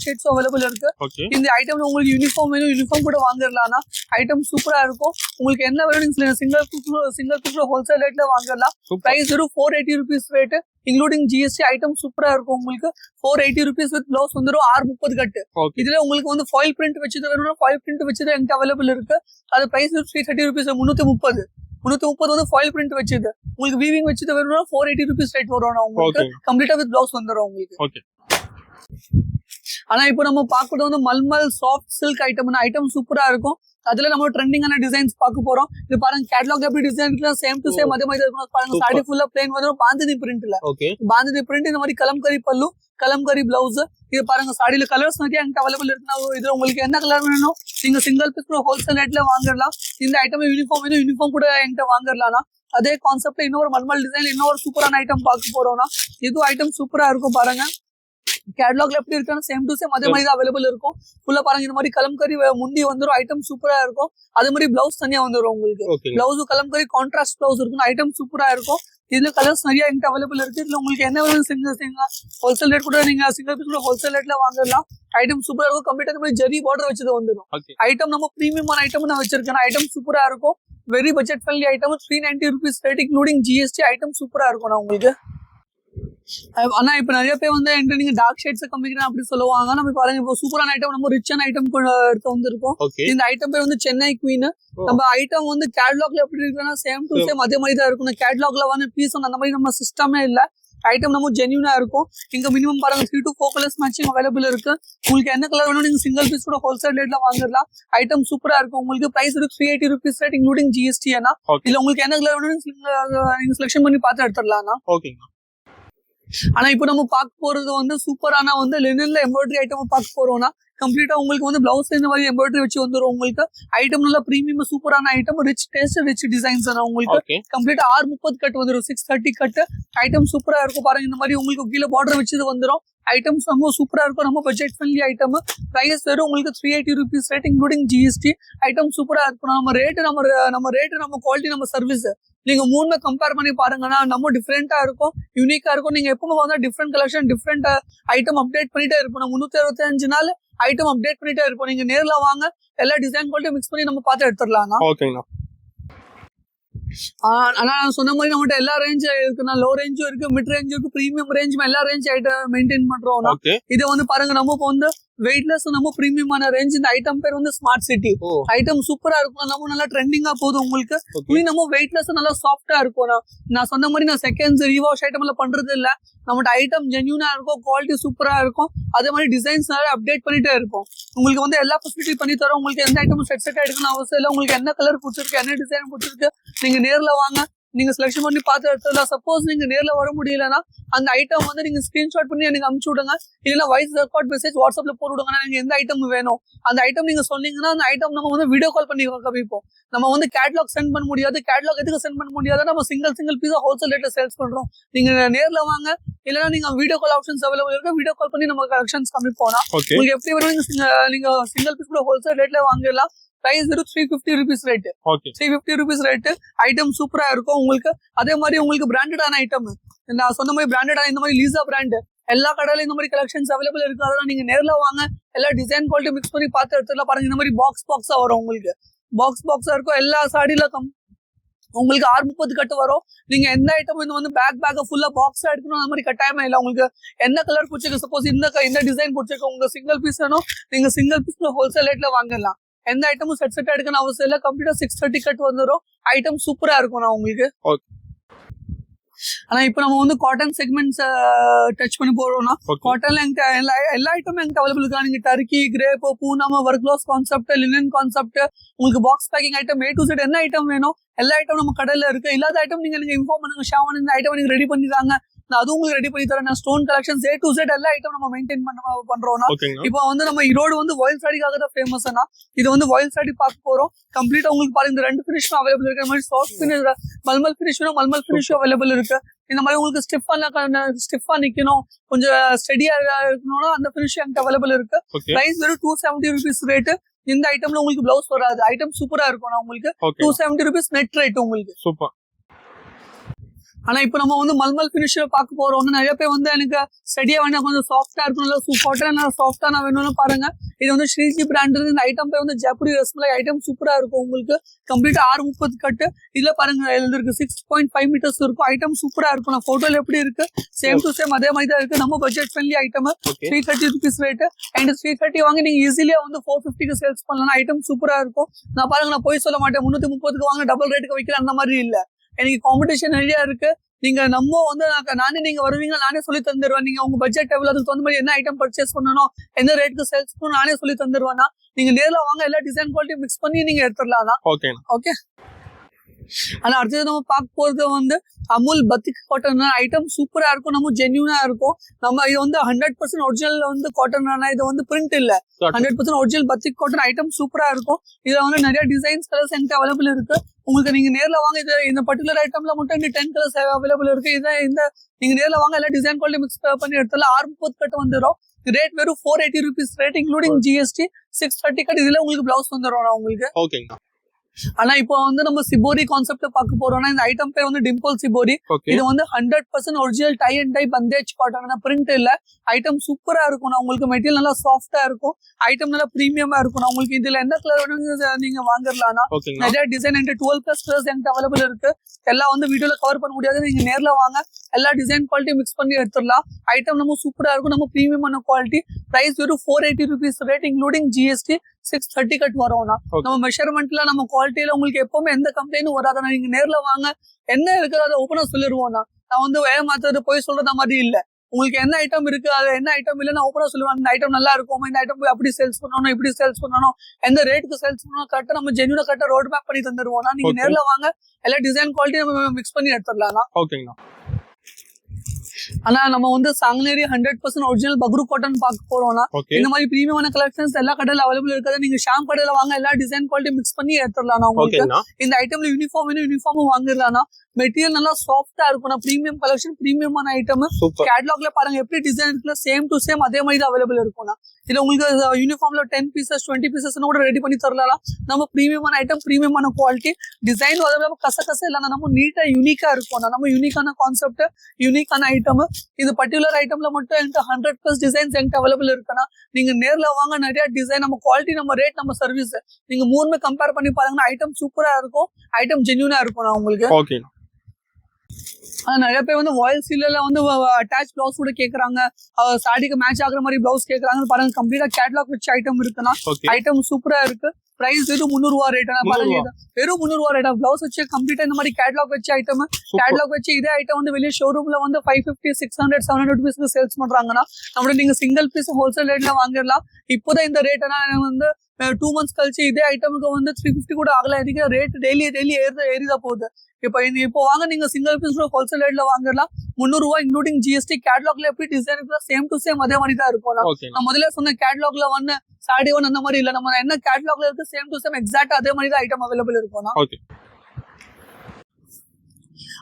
ஷேட்ஸ் அவைலபிள் இருக்கு. இந்த ஐட்டம்ல உங்களுக்கு யூனிஃபார்ம் வேணும், யூனிஃபார்ம் கூட வாங்கிடலாம். ஐட்டம் சூப்பரா இருக்கும். உங்களுக்கு என்ன வேணும் நீங்க சிங்கிள் பீஸ் ஹோல்சேல் ரேட்ல வாங்கிடலாம். பிரைஸ் வெறும் 480 rupees rate, including GST. Item சூப்பரா இருக்கும். உங்களுக்கு 480 rupees வித் பிளவுஸ் வந்துடும் 630 கட்டு. இதுல உங்களுக்கு வந்து ஃபாயில் பிரிண்ட் வச்சது வேணும்னா ஃபாயில் பிரிண்ட் வச்சது என்கிட்ட அவைலபிள் இருக்கு. அது பிரைஸ் 330 rupees, 330 வந்து ஃபாயில் பிரிண்ட் வச்சது. உங்களுக்கு வீவிங் வச்சது வேணும்னா 480 rupees ரேட் வரும். உங்களுக்கு கம்ப்ளீட்டா வித் பிளவுஸ் வந்துடும் உங்களுக்கு. ஆனா இப்போ நம்ம பார்க்கறது வந்து மல்மல் சாஃப்ட் சில்க் ஐட்டம் சூப்பரா இருக்கும். அதுல நம்ம ட்ரெண்டிங்கான டிசைன்ஸ் பார்க்க போறோம். இது பாருங்க, கேட்டலாக் எப்படி டிசைன் சேம் டு சேம் அதே மாதிரி இருக்கும். பாருங்க, சாரி ஃபுல்லா பிளைன் வந்து பாந்தினி பிரிண்ட்ல, பாந்தினி பிரிண்ட். இந்த மாதிரி கலம்கரி பல்லு, கலம்கரி பிளவுஸ். இது பாருங்க, சாடியில கலர்ஸ் நிறைய என்கிட்ட அவைலபிள் இருக்கு. இதுல உங்களுக்கு என்ன கலர் வேணும் நீங்க சிங்கிள் பீஸ் கூட ஹோல்சேல் ரேட்ல வாங்கிடலாம். இந்த ஐட்டம் யூனிஃபார்ம் வேணும், யூனிஃபார்ம் கூட என்கிட்ட வாங்கிடலாம். அதே கான்செப்ட்ல இன்னொரு மல்மல் டிசைன் இன்னொரு சூப்பரான ஐட்டம் பார்க்க போறோம்னா, இது ஐட்டம் சூப்பரா இருக்கும். பாருங்க, கேட்டலாக்ல எப்படி இருக்கான்னு சேம் டு சேம் அதே மாதிரி தான் அவைலபிள் இருக்கும். ஃபுல்லா பாருங்க, இந்த மாதிரி கலம்கரி முந்தி வந்துடும். ஐட்டம் சூப்பரா இருக்கும். அதே மாதிரி பிளவுஸ் தனியா வந்துடும் உங்களுக்கு. பிளவுஸ் கலம்கரி கான்ட்ராஸ்ட் பிளவுஸ் இருக்கும். ஐட்டம் சூப்பரா இருக்கும். இதுல கலர்ஸ் நிறைய என்கிட்ட அவைலபிள் இருக்கு. இதுல உங்களுக்கு என்ன வேணும் சிங்கிள் ஹோல்சேல் ரேட் கூட நீங்க சிங்கிள் பீஸ் கூட ஹோல்சேல் ரேட்ல வாங்கலாம். ஐட்டம் சூப்பரா இருக்கும். கம்ப்ளீட்டா இந்த மாதிரி ஜெரி பார்டர் வச்சது வந்துடும். ஐட்டம் நம்ம பிரீமியமான ஐட்டம் நான் வச்சிருக்கேன். ஐட்டம் சூப்பரா இருக்கும். Very budget friendly item, 390 rupees rate including GST. Item சூப்பரா இருக்கும். நான் உங்களுக்கு ஆனா இப்ப நிறைய பேர் வந்து என்கிட்ட நீங்க டார்க் ஷேட்ஸ் கம்மிக்கிறேன் அப்படி சொல்லுவாங்க. நம்ம பாருங்க, இப்போ சூப்பரான ஐட்டம், நம்ம ரிச்சான ஐட்டம் எடுத்து வந்திருக்கோம். இந்த ஐட்டம் பேர் வந்து சென்னை குவீன். நம்ம ஐட்டம் வந்து கேட்டலாக்ல எப்படி இருக்குன்னா சேம் டு சேம் அதே மாதிரி தான் இருக்கும். கேட்டலாக்ல வந்து பீஸ் அந்த மாதிரி நம்ம சிஸ்டமே இல்ல. ஐட்டம் நம்ம ஜென்யூனா இருக்கும். இங்க மினிமம் பாருங்க 3 to 4 கலர்ஸ் மேட்சிங் அவைலபிள் இருக்கு. உங்களுக்கு என்ன கலர் வேணும் நீங்க சிங்கிள் பீஸ் கூட ஹோல்சேல் ரேட்ல வாங்கிடலாம். ஐட்டம் சூப்பரா இருக்கும். உங்களுக்கு price 380 rupees rate including GST. இல்ல உங்களுக்கு என்ன கலர் வேணும் நீங்க செலக்ஷன் பண்ணி பார்த்து எடுத்துடலாம். ஆனா இப்போ நம்ம பார்க்க போறது வந்து சூப்பரான வந்து லினன்ல எம்ப்ராய்டரி ஐட்டம் பார்க்க போறோம்னா, கம்ப்ளீட்டா உங்களுக்கு வந்து பிளவுஸ் இந்த மாதிரி எம்ப்ராய்டரி வச்சு வந்துடும். உங்களுக்கு ஐட்டம் நல்லா பிரீமியம் சூப்பரான item, rich taste, rich designs. உங்களுக்கு கம்ப்ளீட்டா 630 கட் வந்துடும், 630 கட். ஐட்டம் சூப்பரா இருக்கும். பாருங்க, இந்த மாதிரி உங்களுக்கு கீழே பார்டர் வச்சது வந்துடும். ஐட்டம்ஸ் ரொம்ப சூப்பரா இருக்கும். நம்ம பட்ஜெட் ஃப்ரெண்ட்லி ஐட்டம். பிரைஸ் வெறும் உங்களுக்கு 380 rupees rate including GST. Item சூப்பரா இருக்கும். நம்ம ரேட்டு நம்ம குவாலிட்டி, நம்ம சர்வீஸ் நீங்க மூணுமே கம்பேர் பண்ணி பாருங்கன்னா நம்ம டிஃப்ரெண்டா இருக்கும், யூனிக்கா இருக்கும். நீங்க எப்பவுமே வந்தா different collection, different item update பண்ணிட்டே இருப்போம். நம்ம 365 நாள் ஐட்டம் அப்டேட் பண்ணிட்டே இருப்போம். நீங்க நேர்ல வாங்க, எல்லா டிசைன் குவாலிட்டி மிக்ஸ் பண்ணி நம்ம பார்த்து எடுத்துடலாம். ஆனா நான் சொன்ன மாதிரி நம்மகிட்ட எல்லா ரேஞ்ச் இருக்குன்னா, லோ ரேஞ்சும் இருக்கு, மிட் ரேஞ்சும் இருக்கு, பிரீமியம் ரேஞ்சும் எல்லா ரேஞ்ச் ஐட்டம் மெயின்டைன் பண்றோம். இதை வந்து பாருங்க, நம்ம இப்போ வந்து வெயிட்லெஸ் நம்ம பிரீமியமான ரேஞ்ச். இந்த ஐட்டம் பேர் வந்து ஸ்மார்ட் சிட்டி. ஐட்டம் சூப்பரா இருக்கும். நம்ம நல்லா ட்ரெண்டிங்கா போகுது உங்களுக்கு. நம்ம வெயிட்லெஸ் நல்லா சாஃப்டா இருக்கும். நான் சொன்ன மாதிரி நான் செகண்ட்ஸ் ரீவாஷ் ஐட்டம் எல்லாம் பண்றது இல்ல. நம்மகிட்ட ஐட்டம் ஜென்யூனா இருக்கும், குவாலிட்டி சூப்பரா இருக்கும். அதே மாதிரி டிசைன்ஸ் நிறைய அப்டேட் பண்ணிட்டே இருக்கும். உங்களுக்கு வந்து எல்லா ஃபெசிலிட்டி பண்ணி தரோம். உங்களுக்கு எந்த ஐட்டமும் செட் எடுக்கணும் அவசியம் இல்லை. உங்களுக்கு என்ன கலர் பிடிச்சிருக்கு, என்ன டிசைன் பிடிச்சிருக்கு, நீங்க நேர்ல வாங்க, நீங்க செலக்ஷன் பண்ணி பார்த்து எடுத்துடலாம். சப்போஸ் நீங்க நேர்ல வர முடியலன்னா அந்த ஐட்டம் வந்து நீங்க ஸ்கிரீன்ஷாட் பண்ணி எனக்கு அனுப்பிச்சு விடுங்க. இல்லைன்னா வாய்ஸ் ரெக்கார்ட் மெசேஜ் வாட்ஸ்அப்ல போட்டு விடுங்க. நீங்க எந்த ஐட்டம் வேணும் அந்த ஐட்டம் நீங்க சொன்னீங்கன்னா அந்த ஐட்டம் நம்ம வந்து வீடியோ கால் பண்ணி காமிப்போம். நம்ம வந்து கேட்லாக் சென்ட் பண்ண முடியாது. கேட்லாக் எதுக்கு சென்ட் பண்ண முடியாது, நம்ம சிங்கிள் பீஸா ஹோல்சேல் ரேட்ல சேல்ஸ் பண்றோம். நீங்க நேர்ல வாங்க, இல்லைன்னா நீங்க வீடியோ கால் ஆப்ஷன்ஸ் அவைலபிள் இருக்கு. வீடியோ கால் பண்ணி நம்ம கலெக்ஷன்ஸ் காமிப்போம். உங்களுக்கு எப்படி வேணும் நீங்க சிங்கிள் பீஸ் கூட ஹோல்சேல் ரேட்ல வாங்கிடலாம். Price 350 rupees rate, 350 rupees rate. Item சூப்பரா இருக்கும் உங்களுக்கு. அதே மாதிரி உங்களுக்கு பிராண்டடான ஐட்டம், நான் சொன்ன மாதிரி பிராண்டடான இந்த மாதிரி லீசா பிராண்ட் எல்லா கடையிலும் இந்த மாதிரி கலெக்ஷன்ஸ் அவைலபிள் இருக்கு. அதெல்லாம் நீங்க நேர்ல வாங்க, எல்லா டிசைன் குவாலிட்டி மிக்ஸ் பண்ணி பார்த்து எடுத்துலாம். பாருங்க, இந்த மாதிரி பாக்ஸா வரும். உங்களுக்கு பாக்ஸா இருக்கும். எல்லா சாடியில உங்களுக்கு 630 கட்டு வரும். நீங்க எந்த ஐட்டம் இந்த வந்து பேக் ஃபுல்லா பாக்ஸா எடுக்கணும் அந்த மாதிரி கட்டாயமா இல்லை. உங்களுக்கு என்ன கலர் பிடிச்சிருக்கு, சப்போஸ் இந்த டிசைன் பிடிச்சிருக்கு, உங்க சிங்கிள் பீஸ் வேணும், நீங்க சிங்கிள் பீஸ் ஹோல்சேல் ரேட்ல வாங்கலாம். எந்த ஐட்டமும் செட் எடுக்கணும் அவசியம் இல்லை. கம்ப்ளீட்டா 630 கட் வந்துடும். ஐட்டம் சூப்பரா இருக்கும். நான் உங்களுக்கு ஆனா இப்ப நம்ம வந்து காட்டன் செக்மெண்ட்ஸ் டச் பண்ணி போறோம்னா, காட்டன்ல எல்லா ஐட்டமும் எங்க அவைலபிள் இருக்கா. நீங்க turkey, crepe, Poonam, work glass concept, linen concept, உங்களுக்கு box packing item A to Z என்ன ஐட்டம் வேணும் எல்லா ஐட்டம் நம்ம கடையில இருக்கு. இல்லாத ஐட்டம் நீங்க இன்ஃபார்ம் பண்ணுங்க, ஷாவன் இந்த ஐட்டம் நீங்க ரெடி பண்ணிடுறாங்க, நான் அதுவும் உங்களுக்கு ரெடி பண்ணி தரேன். நான் stone collections A to Z எல்லா ஐட்டம் நம்ம மெயின்டைன் பண்றோம்னா. இப்போ வந்து நம்ம ஈரோடு வந்து வாயில் சாடிக்காக தான் ஃபேமஸ்னா. இது வந்து வாயில் சாடி பார்க்க போறோம். கம்ப்ளீட்டா உங்களுக்கு பாருங்க இந்த ரெண்டு ஃபினிஷும் அவைலபிள் இருக்கு. இந்த மாதிரி சாஃப்ட் ஃபினிஷ் மல்மல் ஃபினிஷும் அவைலபிள் இருக்கு. இந்த மாதிரி உங்களுக்கு ஸ்டிஃபா நிக்கணும், கொஞ்சம் ஸ்டெடியா இருக்கணும்னா அந்த ஃபினிஷ் என்கிட்ட அவைலபிள் இருக்கு. பிரைஸ் வெறும் 270 rupees ரேட். இந்த ஐட்டம்ல உங்களுக்கு பிளவுஸ் வராது. ஐட்டம் சூப்பரா இருக்கும். உங்களுக்கு 270 rupees நெட் ரேட் உங்களுக்கு. சூப்பர். ஆனா இப்ப நம்ம வந்து மல்மல் பினிஷர் பார்க்க போறோம். நிறைய பேர் வந்து எனக்கு ஸ்டடியா வேண்டாம், கொஞ்சம் சாஃப்டா இருக்கணும், சாஃப்டா நான் வேணும்னு பாருங்க. இது வந்து ஸ்ரீஜி பிராண்ட். இந்த ஐட்டம் பேர் வந்து ஜெயப்பூரி ரஸ்மலை. ஐட்டம் சூப்பரா இருக்கும் உங்களுக்கு. கம்ப்ளீட்டா 630 கட்டு. இதுல பாருங்க இருக்கு 6.5 meters இருக்கும். ஐட்டம் சூப்பரா இருக்கும். நான் போட்டோல எப்படி இருக்கு சேம் டு சேம் அதே மாதிரி தான் இருக்கு. நம்ம budget friendly item. 330 rupees rate. And 330 வாங்கி நீங்க ஈஸிலியா வந்து 450க்கு சேல்ஸ் பண்ணலாம். ஐட்டம் சூப்பரா இருக்கும். நான் பாருங்க, நான் போய் சொல்ல மாட்டேன் 330க்கு வாங்க டபுள் ரேட்டுக்கு வைக்கிறேன் அந்த மாதிரி இல்ல. எனக்கு காம்படிஷன் நிறைய இருக்கு. நீங்க நம்ம வந்து நானே நீங்க வருவீங்க, நானே சொல்லி தந்துருவேன். நீங்க உங்க பட்ஜெட் எவ்வளவு, அதுக்கு தகுந்த மாதிரி என்ன ஐட்டம் பர்ச்சேஸ் பண்ணணும், எந்த ரேட்டுக்கு சேல்ஸ் பண்ணணும் நானே சொல்லி தந்துருவேன்னா. நீங்க நேர்ல வாங்க, எல்லா டிசைன் குவாலிட்டி மிக்ஸ் பண்ணி நீங்க எடுத்துடலாம். ஓகே. ஆனா அடுத்தது நம்ம பார்க்க போறது வந்து அமுல் பத்திக் காட்டன் ஐட்டம் சூப்பரா இருக்கும். நம்ம ஜென்யூனா இருக்கும். நம்ம இது வந்து 100% ஒரிஜினல் வந்து காட்டன். இது வந்து பிரிண்ட் இல்ல, 100% ஒரிஜினல் பத்திக் காட்டன். ஐட்டம் சூப்பரா இருக்கும். இதுல வந்து நிறைய டிசைன்ஸ் கலர்ஸ் என்கிட்ட அவைலபிள் இருக்கு. உங்களுக்கு நீங்க நேர்ல வாங்க. இது இந்த பர்டிகுலர் ஐட்டம்ல மட்டும் 10 கலர்ஸ் அவைலபிள் இருக்கு. இந்த நீங்க நேர்ல வாங்க, எல்லா டிசைன் குவாலிட்டி மிக்ஸ் பண்ணி எடுத்துலாம். 630 கட்டு வந்துடும். ரேட் வெறும் 480 rupees rate, including GST. 630 cut. இதுல உங்களுக்கு பிளவுஸ் வந்துடும் உங்களுக்கு. ஆனா இப்போ வந்து நம்ம சிபோரி கான்செப்ட் பார்க்க போறோம்னா, இந்த ஐட்டம் பேர் வந்து டிம்பிள் சிபோரி. இது வந்து 100% original tie and dye Bandhej cotton. Print இல்ல. ஐட்டம் சூப்பரா இருக்கும். உங்களுக்கு மெட்டீரியல் நல்லா சாஃப்டா இருக்கும். ஐட்டம் நல்லா பிரீமியமா இருக்கும். உங்களுக்கு இதுல எந்த கலர் வேணும் நீங்க வாங்கலாம். நிறைய டிசைன் 12+ கலர்ஸ் என்கிட்ட அவைலபிள் இருக்கு. எல்லாம் வந்து வீடியோல கவர் பண்ண முடியாது. நீங்க நேர்ல வாங்க, எல்லா டிசைன் குவாலிட்டி மிக்ஸ் பண்ணி எடுத்துடலாம். ஐட்டம் நம்ம சூப்பரா இருக்கும். நம்ம பிரீமியமான குவாலிட்டி. பிரைஸ் வெறும் 480 rupees rate, including GST. 630 cut வரோம்னா. நம்ம மெஷர்மெண்ட்ல நம்ம குவாலிட்டியில உங்களுக்கு எப்பவுமே எந்த கம்ப்ளைண்டும் வராது. நீங்க நேர்ல வாங்க, என்ன இருக்குது அதை ஓப்பனா சொல்லிடுவோம். நான் வந்து ஏமாத்துறது போய் சொல்றத மாதிரி இல்ல. உங்களுக்கு என்ன ஐட்டம் இருக்கு, அது என்ன ஐட்டம் இல்ல நான் ஓப்பனா சொல்லுவேன். இந்த ஐட்டம் நல்லா இருக்கும், இந்த ஐட்டம் போய் அப்படி சேல்ஸ் பண்ணணும், இப்படி சேல்ஸ் பண்ணணும், எந்த ரேட்டுக்கு சேல்ஸ் பண்ணணும் கரெக்டா நம்ம ஜென்யூனா கரெக்டா ரோட் மேப் பண்ணி தந்துருவோம். நீங்க நேர்ல வாங்க, எல்லா டிசைன் குவாலிட்டி நம்ம மிக்ஸ் பண்ணி எடுத்துடலாம். ஆனா நம்ம வந்து சாங்னேரி 100% ஒரிஜினல் பக்ரு காட்டன் பார்க்க போறோம்னா, இந்த மாதிரி பிரீமியமான கலெக்ஷன்ஸ் எல்லா கடையில அவைலபிள் இருக்காது. நீங்க ஷாம் கடையில வாங்க, எல்லா டிசைன் குவாலிட்டி மிக்ஸ் பண்ணி எடுத்துடலாம். உங்களுக்கு இந்த ஐட்டம்ல யூனிஃபார்மும் வாங்கிடலாம். மெட்டீரியல் நல்லா சாஃப்டா இருக்கும். பிரீமியம் கலெக்ஷன், பிரீமியமான ஐட்டம். கேட்லாக்ல பாருங்க எப்படி டிசைன் இருக்குல்ல, சேம் டு சேம் அதே மாதிரி தான் அவைலபிள் இருக்கும். இதுல உங்களுக்கு யூனிஃபார்ம்ல 10 pieces 20 pieces கூட ரெடி பண்ணி தரலாம். நம்ம பிரீமியமான ஐட்டம், பிரீமியமான குவாலிட்டி, டிசைன் கச இல்லாம நம்ம நீட்டா யூனிக்கா இருக்கும். நம்ம யூனிக்கான கான்செப்ட், யூனிக்கான ஐட்டம். இது பர்டிகுலர் ஐட்டம்ல மட்டும் என்கிட்ட 100+ டிசைன்ஸ் என்கிட்ட அவைலபிள் இருக்குன்னா, நீங்க நேர்ல வாங்க. நிறைய டிசைன், நம்ம குவாலிட்டி, நம்ம ரேட், நம்ம சர்வீஸ், நீங்க மூணுமே கம்பேர் பண்ணி பாருங்கன்னா ஐட்டம் சூப்பரா இருக்கும். ஐட்டம் ஜென்யூனா இருக்கும் உங்களுக்கு. ஆனா நிறைய பேர் வந்து வாயில் சீல்ல வந்து அட்டாச் பிளவுஸ் கூட கேக்குறாங்க. சாடிக்கு மேட்ச் ஆகுற மாதிரி பிளவுஸ் கேக்குறாங்க. பாருங்க கம்ப்ளீட்டா கேட்லாக் வச்ச ஐட்டம் இருக்குன்னா, ஐட்டம் சூப்பரா இருக்கு. பிரைஸ் வெறும் 300 ரூபா ரேட். பாருங்க வெறும் 300 ரூபா ரேட். பிளவுஸ் வச்சு கம்ப்ளீட்டா இந்த மாதிரி கேட்லாக் வச்ச ஐட்டம். கேட்லாக் வச்சு இதே ஐட்டம் வந்து வெளியே ஷோரூம்ல வந்து 550, 600, 700 rupees சேல்ஸ் பண்றாங்கன்னா, நம்மளோட நீங்க சிங்கிள் பீஸ் ஹோல்சேல் ரேட்ல வாங்கிடலாம். இப்போதான் இந்த ரேட் வந்து 2 months கழிச்சு இதே ஐட்டமுக்கு வந்து 350 கூட ஆகல. எனக்கு ரேட் டெய்லி ஏறிதான் போகுது. இப்போ வாங்க, நீங்க சிங்கிள் பீஸ் ஹோல்சேல் ரேட்ல வாங்கிடலாம். 300 ரூபாய் இன்க்ளூடிங் GST. கேட்லாக்ல எப்படி டிசைன் இருக்குதோ சேம் டு சேம் அதே மாதிரி தான் இருக்கும். நான் முதல்ல சொன்ன கேட்லாக்ல வந்து சாடி ஒன் அந்த மாதிரி இல்ல. நம்ம என்ன கேட்லாக்ல இருக்கு சேம் டு சேம் எக்ஸாக்டா அதே மாதிரி தான் ஐட்டம் அவைலபிள் இருக்கும்.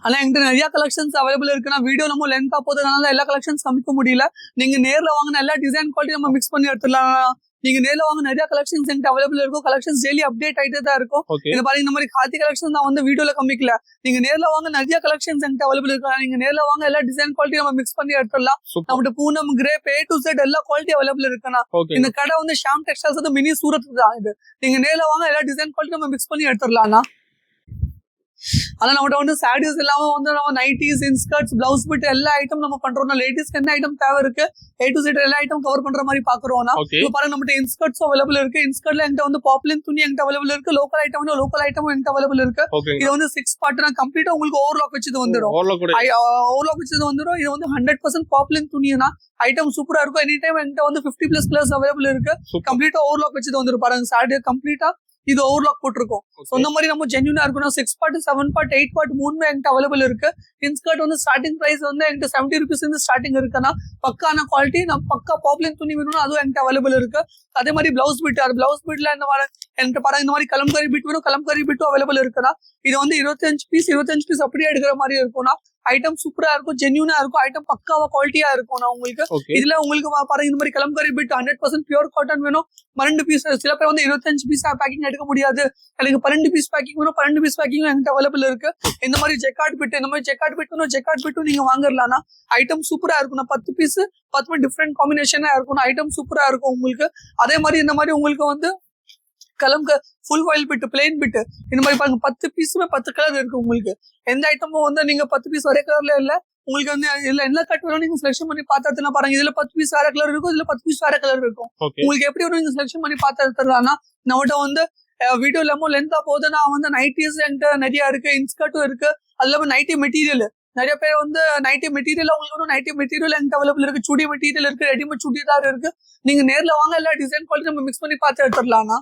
ஆனா என்கிட்ட நிறைய கலெக்ஷன்ஸ் அவைலபிள் இருக்குன்னா, வீடியோ நம்ம லென்த்தா போதுனால எல்லா கலெக்ஷன்ஸ் காமிக்க முடியல. நீங்க நேர்ல வாங்கின எல்லா டிசைன் குவாலிட்டி நம்ம மிக்ஸ் பண்ணி எடுத்துடலாம். நீங்க நேர்ல வாங்க, நிறைய கலெக்ஷன்ஸ் என்கிட்ட அவைலபிள் இருக்கும். கலெக்ஷன்ஸ் டெய்லி அப்டேட் ஆயிட்டே தான் இருக்கும். இந்த பாருங்க, இந்த மாதிரி கார்த்தி கலெக்ஷன் நான் வந்து வீடியோல காமிக்கல. நீங்க நேர்ல வாங்க, நிறைய கலெக்ஷன்ஸ் என்கிட்ட அவைலபிள் இருக்கு. நீங்க நேர்ல வாங்க, எல்லா டிசைன் குவாலிட்டி நம்ம மிக்ஸ் பண்ணி எடுத்துடலாம். நம்மகிட்ட Poonam, crepe, A to Z எல்லா குவாலிட்டி அவைலபிள் இருக்குன்னா. இந்த கடை வந்து ஷாம் டெக்ஸ்டைல்ஸ் வந்து மினி சூரத் தான். இது நீங்க நேர்ல வாங்க, எல்லா டிசைன் குவாலிட்டி நம்ம மிக்ஸ் பண்ணி எடுத்துடலாம். ஆனா நம்மகிட்ட வந்து சாரீஸ் இல்லாம வந்து நம்ம நைட்டிஸ், இன்ஸ்கர்ட்ஸ், பிளவுஸ் பிட் எல்லா ஐட்டம் நம்ம பண்றோம். லேடிஸ்க்கு என்ன ஐட்டம் தேவை இருக்கு, A to Z எல்லா ஐட்டம் கவர் பண்ற மாதிரி பாக்குறோம்னா, பாருங்க நம்மகிட்ட இன்ஸ்கர்ட்ஸ் அவைலபிள் இருக்கு. இன்ஸ்கர்ட்ல என்கிட்ட வந்து பாப்புலர் துணி என்கிட்ட அவைலபிள் இருக்கு. லோக்கல் ஐட்டம் என்கிட்ட அவைலபிள் இருக்கு. இது வந்து 6 part கம்ப்ளீட்டா உங்களுக்கு ஓவர்லாக் வச்சது வந்துடும். ஓவர்லாக் வச்சது வந்துடும். இது வந்து 100% பாப்புலர் துணினா ஐட்டம் சூப்பரா இருக்கும். எனி டைம் என்கிட்ட வந்து 50+ கலர்ஸ் அவைலபிள் இருக்கு. கம்ப்ளீட்டா ஓவர்லாக் வச்சது வந்துடும். பாருங்க சாரி கம்ப்ளீட்டா இது ஓவர்லாக் போட்டிருக்கோம். ஸோ இந்த மாதிரி நம்ம ஜென்யூனா இருக்கணும். 6 பார்ட் 7 பார்ட் 8 பார்ட் 3 என்கிட்ட அவைலபிள் இருக்கு. இன்ஸ்கர்ட் வந்து ஸ்டார்டிங் பிரைஸ் வந்து என்கிட்ட 70 rupees இருந்து ஸ்டார்டிங் இருக்குன்னா பக்கான குவாலிட்டி நம்ம பக்கா பாப்புலர் துணி வேணும்னா அதுவும் என்கிட்ட அவைலபிள் இருக்கு. அதே மாதிரி பிளவுஸ் பிட் பிளவுஸ் பிட்ல இந்த மாதிரி என்கிட்ட பாருங்க இந்த மாதிரி கலம்கரி பிட் வேணும் கலம்கரி பிட்டும் அவைலபிள் இருக்குன்னா இது வந்து 25 பீஸ் அப்படியே எடுக்கிற மாதிரி இருக்கும்னா ஐட்டம் சூப்பரா இருக்கும் ஜென்யூனா இருக்கும் ஐட்டம் பக்காவா குவாலிட்டியா இருக்கும். நான் உங்களுக்கு இதுல உங்களுக்கு பாருங்க இந்த மாதிரி கலம்கரி பிட் 100% பியூர் காட்டன் வேணும் 12 பீஸ். சில பேர் வந்து 25 பீஸ் பேக்கிங் எடுக்க முடியாது எனக்கு 12 பீஸ் பேக்கிங் வேணும் 12 பீஸ் பேக்கிங் என்கிட்ட அவைலபிள் இருக்கு. இந்த மாதிரி ஜெக்கார்ட் பிட் இந்த மாதிரி ஜெக்கார்ட் பிட் வேணும் ஜெக்கார்ட் பிட்டும் நீங்க வாங்கலாம்னா ஐட்டம் சூப்பரா இருக்கும். 10 பீஸ் 10 டிஃப்ரெண்ட் காம்பினேஷனா இருக்கும் ஐட்டம் சூப்பரா இருக்கும் உங்களுக்கு. அதே மாதிரி இந்த மாதிரி உங்களுக்கு வந்து கலம்க full oil bit plain bit இந்த மாதிரி பாருங்க 10 பீஸுமே 10 கலர் இருக்கு உங்களுக்கு. எந்த ஐட்டமும் வந்து நீங்க 10 பீஸ் ஒரே கலர்ல இல்ல உங்களுக்கு வந்து இதுல என்ன கட் வேணும் நீங்க செலக்ஷன் பண்ணி பார்த்தா பாருங்க. இதுல 10 பீஸ் வேற கலர் இருக்கும் இதுல 10 பீஸ் வேற கலர் இருக்கும். உங்களுக்கு எப்படி வரும் நீங்க செலக்ஷன் பண்ணி பார்த்தா எடுத்துடலாம்னா நம்மகிட்ட வந்து வீடியோ இல்லாம லென்த்தா போகுது. நான் வந்து நைட்டிஸ் என்கிட்ட நிறைய இருக்கு இன்ஸ்கர்ட்டும் இருக்கு அது இல்லாம நைட்டி மெட்டீரியல் நிறைய பேர் வந்து நைட்டி மெட்டீரியல் உங்களுக்கு வந்து நைட்டி மெட்டீரியல் என்கிட்ட அவைலபிள் இருக்கு சுடி மெட்டீரியல் இருக்கு ரெடிமேட் சுடிதார் இருக்கு. நீங்க நேர்ல வாங்க எல்லா டிசைன் குவாலிட்டி நம்ம மிக்ஸ் பண்ணி பார்த்து எடுத்துடலாம்னா